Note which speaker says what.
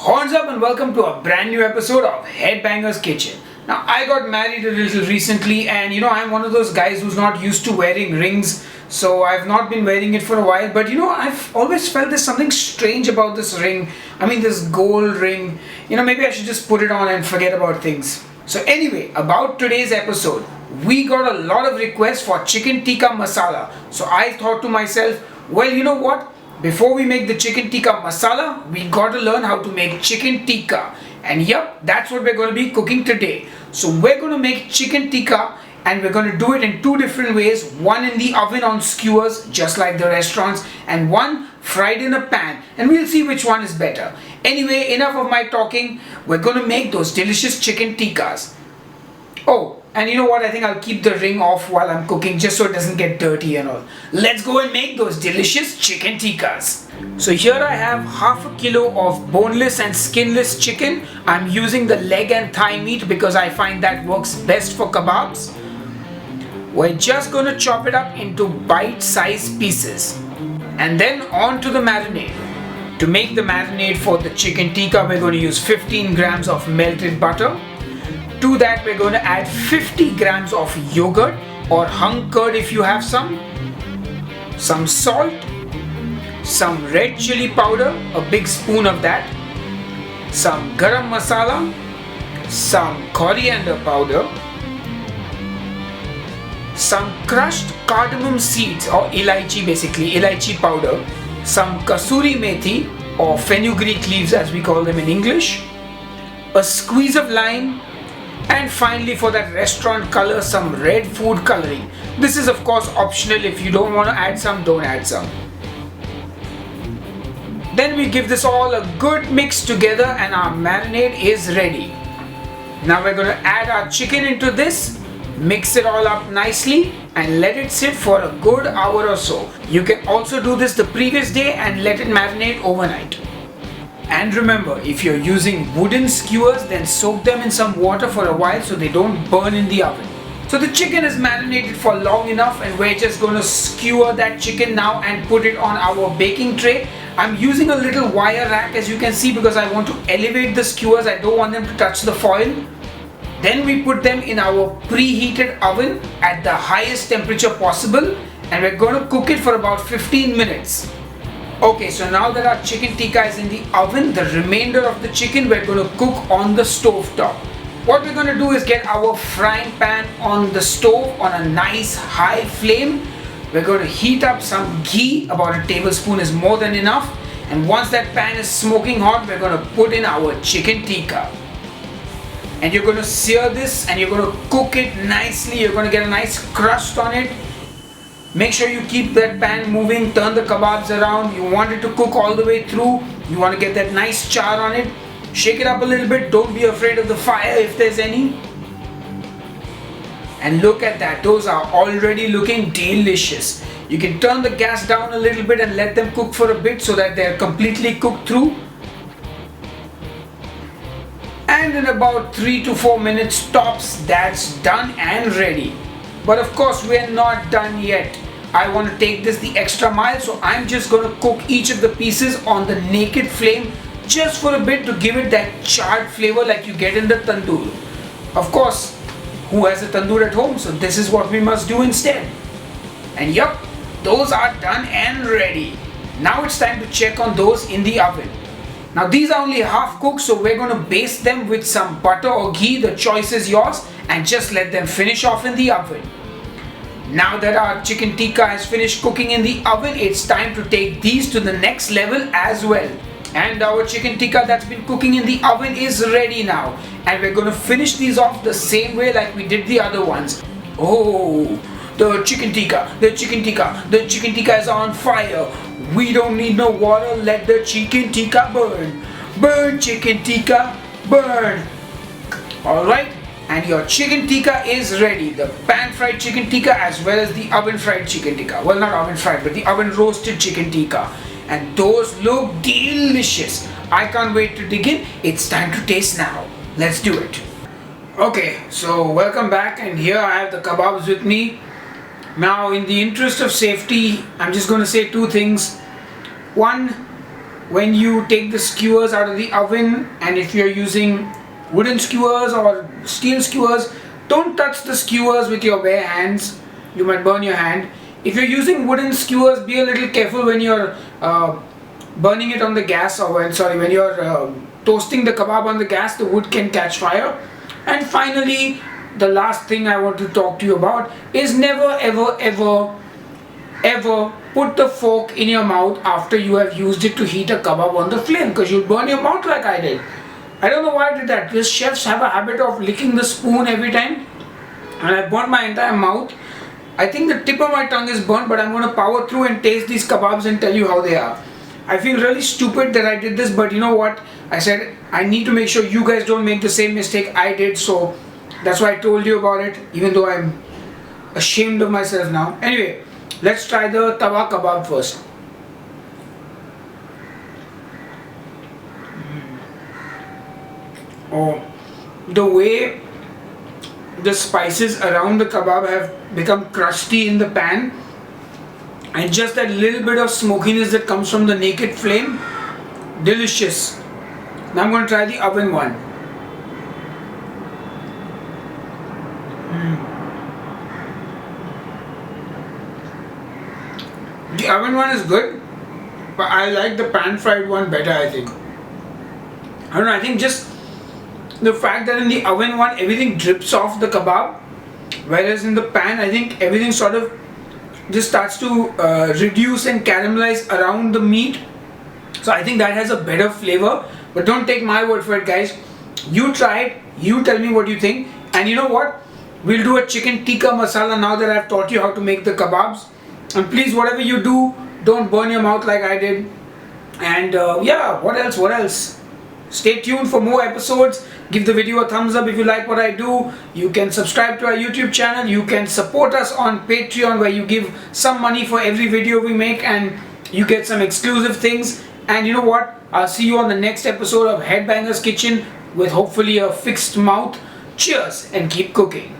Speaker 1: Horns up and welcome to a brand new episode of Headbanger's Kitchen. Now I got married a little recently and I'm one of those guys who's not used to wearing rings, so I've not been wearing it for a while, but I've always felt there's something strange about this ring. I mean, this gold ring, maybe I should just put it on and forget about things. So anyway, about today's episode, we got a lot of requests for Chicken Tikka Masala. So I thought to myself, well, you know what? Before we make the Chicken Tikka Masala, we got to learn how to make Chicken Tikka. And yep, that's what we're going to be cooking today. So we're going to make Chicken Tikka and we're going to do it in two different ways. One in the oven on skewers, just like the restaurants, and one fried in a pan. And we'll see which one is better. Anyway, enough of my talking. We're going to make those delicious Chicken Tikkas. Oh, and you know what? I think I'll keep the ring off while I'm cooking just so it doesn't get dirty and all. Let's go and make those delicious Chicken Tikkas. So here I have half a kilo of boneless and skinless chicken. I'm using the leg and thigh meat because I find that works best for kebabs. We're just going to chop it up into bite-sized pieces. And then on to the marinade. To make the marinade for the Chicken Tikka, we're going to use 15 grams of melted butter. To that we're going to add 50 grams of yogurt or hung curd if you have some salt, some red chili powder, a big spoon of that, some garam masala, some coriander powder, some crushed cardamom seeds or elaichi powder, some kasuri methi or fenugreek leaves as we call them in English, a squeeze of lime, and finally, for that restaurant color, some red food coloring. This is of course optional. If you don't want to add some, don't add some. Then we give this all a good mix together and our marinade is ready. Now we're going to add our chicken into this, mix it all up nicely and let it sit for a good hour or so. You can also do this the previous day and let it marinate overnight. And remember, if you're using wooden skewers, then soak them in some water for a while so they don't burn in the oven. So the chicken is marinated for long enough and we're just going to skewer that chicken now and put it on our baking tray. I'm using a little wire rack as you can see because I want to elevate the skewers. I don't want them to touch the foil. Then we put them in our preheated oven at the highest temperature possible and we're going to cook it for about 15 minutes. Okay, so now that our Chicken Tikka is in the oven, the remainder of the chicken we're going to cook on the stove top. What we're going to do is get our frying pan on the stove on a nice high flame. We're going to heat up some ghee, about a tablespoon is more than enough. And once that pan is smoking hot, we're going to put in our Chicken Tikka. And you're going to sear this and you're going to cook it nicely. You're going to get a nice crust on it. Make sure you keep that pan moving, turn the kebabs around. You want it to cook all the way through. You want to get that nice char on it. Shake it up a little bit. Don't be afraid of the fire if there's any. And look at that. Those are already looking delicious. You can turn the gas down a little bit and let them cook for a bit so that they're completely cooked through. And in about 3 to 4 minutes tops, that's done and ready. But of course, we're not done yet. I want to take this the extra mile, so I'm just going to cook each of the pieces on the naked flame just for a bit to give it that charred flavor like you get in the tandoor. Of course, who has a tandoor at home? So this is what we must do instead. And yup, those are done and ready. Now it's time to check on those in the oven. Now these are only half cooked, so we're going to baste them with some butter or ghee, the choice is yours, and just let them finish off in the oven. Now that our Chicken Tikka has finished cooking in the oven, it's time to take these to the next level as well. And our Chicken Tikka that's been cooking in the oven is ready now. And we're going to finish these off the same way like we did the other ones. Oh, the Chicken Tikka is on fire. We don't need no water, let the Chicken Tikka burn. Burn, Chicken Tikka, burn. Alright, and your Chicken Tikka is ready. The pan fried Chicken Tikka as well as the oven fried Chicken Tikka. Well, not oven fried, but the oven roasted Chicken Tikka. And those look delicious. I can't wait to dig in. It's time to taste now. Let's do it. Okay, so welcome back, and here I have the kebabs with me. Now, in the interest of safety, I'm just going to say two things. One, when you take the skewers out of the oven, and if you're using wooden skewers or steel skewers, don't touch the skewers with your bare hands. You might burn your hand. If you're using wooden skewers, be a little careful when you're burning it on the gas, or when you're toasting the kebab on the gas, the wood can catch fire. And finally, the last thing I want to talk to you about is never ever ever ever put the fork in your mouth after you have used it to heat a kebab on the flame, because you'll burn your mouth like I did. I don't know why I did that, because chefs have a habit of licking the spoon every time, and I burnt my entire mouth. I think the tip of my tongue is burnt, but I'm going to power through and taste these kebabs and tell you how they are. I feel really stupid that I did this, but you know what? I said I need to make sure you guys don't make the same mistake I did, so that's why I told you about it, even though I'm ashamed of myself now. Anyway, let's try the tawa kebab first. Oh, the way the spices around the kebab have become crusty in the pan, and just that little bit of smokiness that comes from the naked flame, delicious. Now I'm going to try the oven one. The oven one is good, but I like the pan fried one better, I think. I don't know, I think just the fact that in the oven one everything drips off the kebab, whereas in the pan I think everything sort of just starts to reduce and caramelize around the meat. So I think that has a better flavor, but don't take my word for it, guys. You try it, you tell me what you think. And you know what, we'll do a chicken tikka masala now that I've taught you how to make the kebabs. And please, whatever you do, don't burn your mouth like I did. And yeah, what else? Stay tuned for more episodes. Give the video a thumbs up if you like what I do. You can subscribe to our YouTube channel. You can support us on Patreon, where you give some money for every video we make and you get some exclusive things. And you know what? I'll see you on the next episode of Headbanger's Kitchen with hopefully a fixed mouth. Cheers and keep cooking.